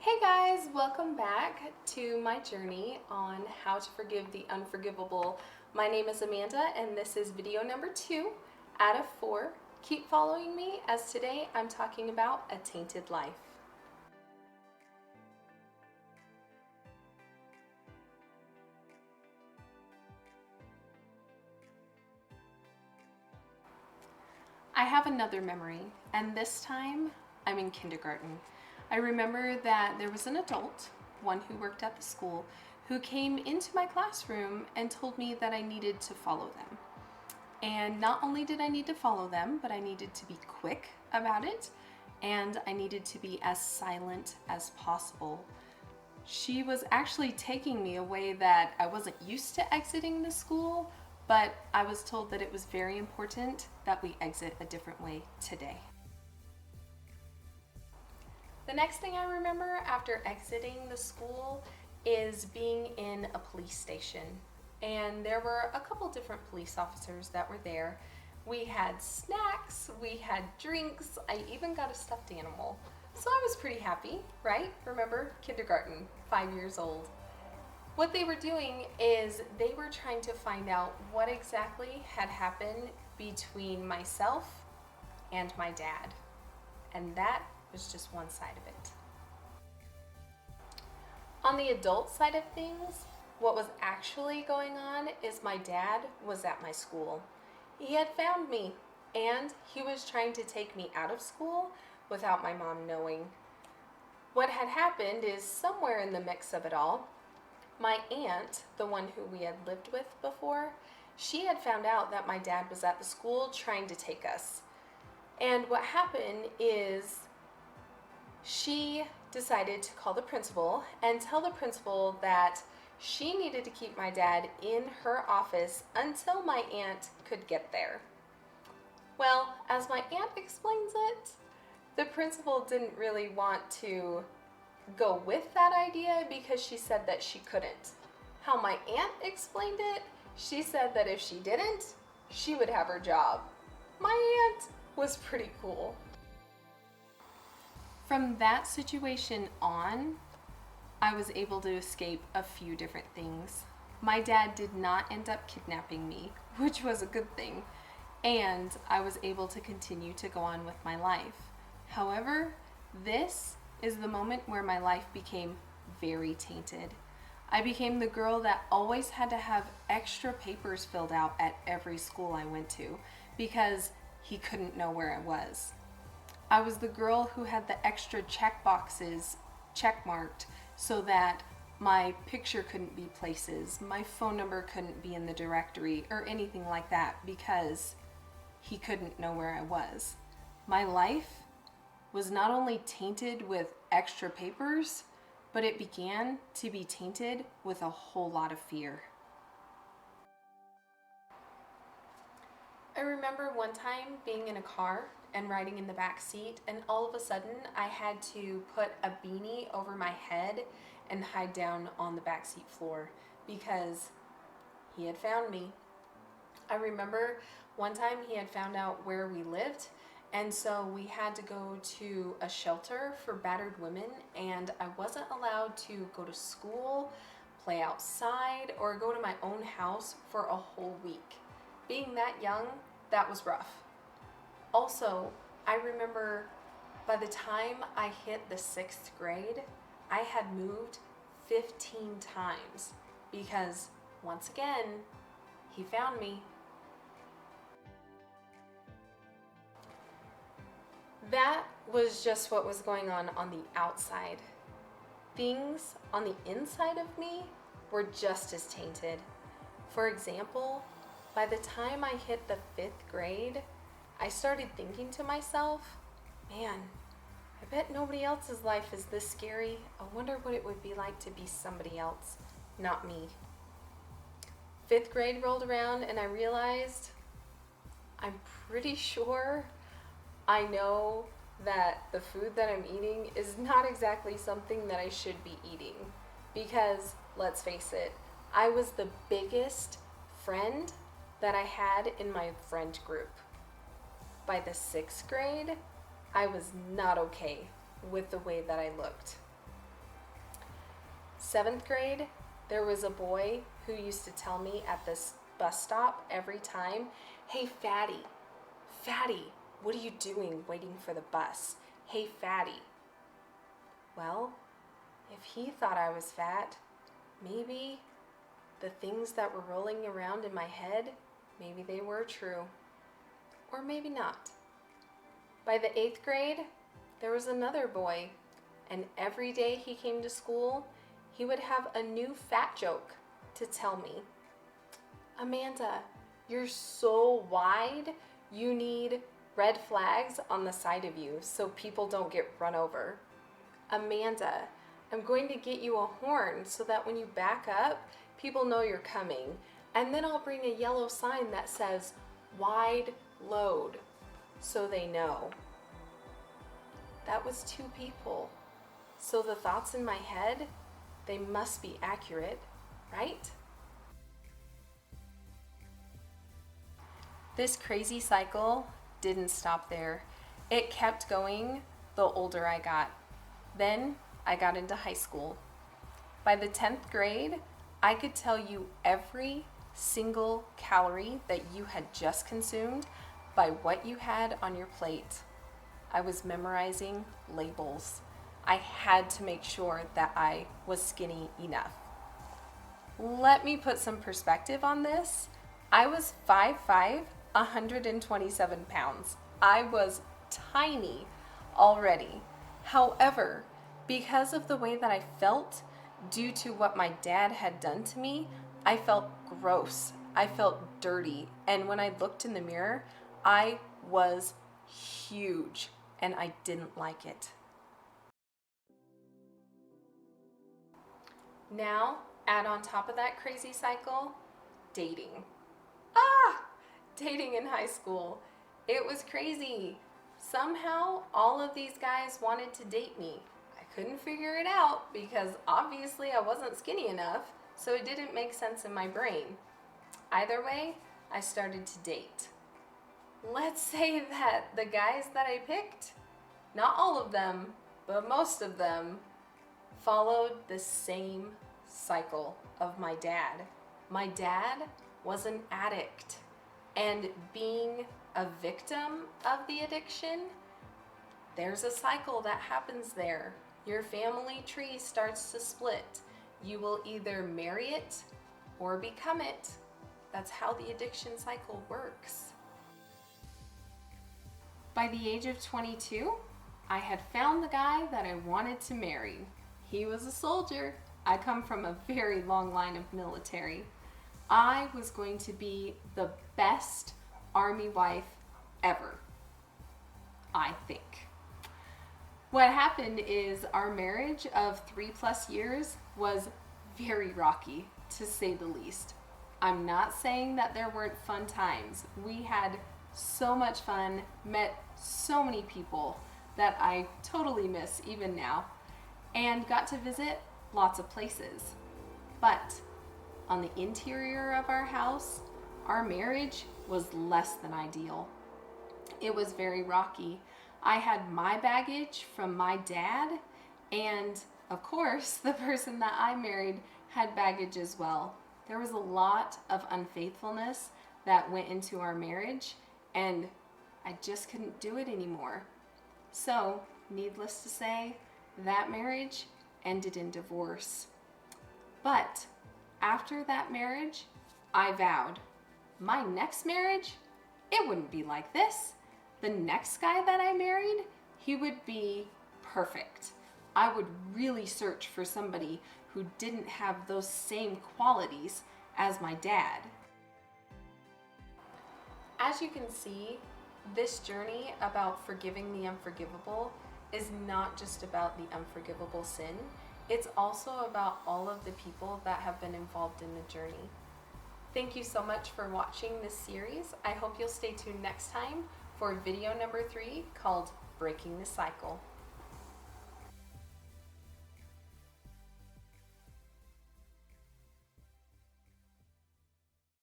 Hey guys, welcome back to my journey on how to forgive the unforgivable. My name is Amanda and this is video number 2 out of 4. Keep following me as today I'm talking about a tainted life. I have another memory, and this time I'm in kindergarten. I remember that there was an adult, one who worked at the school, who came into my classroom and told me that I needed to follow them. And not only did I need to follow them, but I needed to be quick about it, and I needed to be as silent as possible. She was actually taking me a way that I wasn't used to exiting the school, but I was told that it was very important that we exit a different way today. The next thing I remember after exiting the school is being in a police station. And there were a couple different police officers that were there. We had snacks, we had drinks, I even got a stuffed animal. So I was pretty happy, right? Remember, kindergarten, 5 years old. What they were doing is they were trying to find out what exactly had happened between myself and my dad. And that was just one side of it. On the adult side of things, what was actually going on is my dad was at my school. He had found me and he was trying to take me out of school without my mom knowing. What had happened is somewhere in the mix of it all, my aunt, the one who we had lived with before, she had found out that my dad was at the school trying to take us. And what happened is she decided to call the principal and tell the principal that she needed to keep my dad in her office until my aunt could get there. Well, as my aunt explains it, the principal didn't really want to go with that idea because she said that she couldn't. How my aunt explained it, she said that if she didn't, she would have her job. My aunt was pretty cool. From that situation on, I was able to escape a few different things. My dad did not end up kidnapping me, which was a good thing, and I was able to continue to go on with my life. However, this is the moment where my life became very tainted. I became the girl that always had to have extra papers filled out at every school I went to because he couldn't know where I was. I was the girl who had the extra check boxes checkmarked so that my picture couldn't be places, my phone number couldn't be in the directory or anything like that because he couldn't know where I was. My life was not only tainted with extra papers, but it began to be tainted with a whole lot of fear. I remember one time being in a car and riding in the back seat, and all of a sudden I had to put a beanie over my head and hide down on the back seat floor because he had found me. I remember one time he had found out where we lived, and so we had to go to a shelter for battered women, and I wasn't allowed to go to school, play outside, or go to my own house for a whole week. Being that young, that was rough. Also, I remember by the time I hit the 6th grade, I had moved 15 times because, once again, he found me. That was just what was going on the outside. Things on the inside of me were just as tainted. For example, by the time I hit the 5th grade, I started thinking to myself, man, I bet nobody else's life is this scary. I wonder what it would be like to be somebody else, not me. 5th grade rolled around and I realized I'm pretty sure I know that the food that I'm eating is not exactly something that I should be eating because, let's face it, I was the biggest friend that I had in my friend group. By the 6th grade, I was not okay with the way that I looked. 7th grade, there was a boy who used to tell me at this bus stop every time, "Hey, fatty, fatty, what are you doing waiting for the bus? Hey, fatty." Well, if he thought I was fat, maybe the things that were rolling around in my head, maybe they were true, or maybe not. By the 8th grade, there was another boy, and every day he came to school, he would have a new fat joke to tell me. "Amanda, you're so wide, you need red flags on the side of you so people don't get run over. Amanda, I'm going to get you a horn so that when you back up, people know you're coming. And then I'll bring a yellow sign that says, 'Wide load,' so they know." That was 2 people. So the thoughts in my head, they must be accurate, right? This crazy cycle didn't stop there. It kept going the older I got. Then I got into high school. By the 10th grade, I could tell you every single calorie that you had just consumed by what you had on your plate. I was memorizing labels. I had to make sure that I was skinny enough. Let me put some perspective on this. I was 5'5", 127 pounds. I was tiny already. However, because of the way that I felt, due to what my dad had done to me, I felt gross. I felt dirty. And when I looked in the mirror, I was huge and I didn't like it. Now, add on top of that crazy cycle, dating. Dating in high school. It was crazy. Somehow, all of these guys wanted to date me. I couldn't figure it out because obviously I wasn't skinny enough, so it didn't make sense in my brain. Either way, I started to date. Let's say that the guys that I picked, not all of them, but most of them, followed the same cycle of my dad. My dad was an addict, and being a victim of the addiction, there's a cycle that happens there. Your family tree starts to split. You will either marry it or become it. That's how the addiction cycle works. By the age of 22, I had found the guy that I wanted to marry. He was a soldier. I come from a very long line of military. I was going to be the best Army wife ever, I think. What happened is our marriage of 3+ years was very rocky, to say the least. I'm not saying that there weren't fun times. We had so much fun, met so many people that I totally miss even now, and got to visit lots of places. But on the interior of our house, our marriage was less than ideal. It was very rocky. I had my baggage from my dad, and of course, the person that I married had baggage as well. There was a lot of unfaithfulness that went into our marriage, and I just couldn't do it anymore. So, needless to say, that marriage ended in divorce. But after that marriage, I vowed my next marriage, it wouldn't be like this. The next guy that I married, he would be perfect. I would really search for somebody who didn't have those same qualities as my dad. As you can see, this journey about forgiving the unforgivable is not just about the unforgivable sin. It's also about all of the people that have been involved in the journey. Thank you so much for watching this series. I hope you'll stay tuned next time for video number 3 called Breaking the Cycle.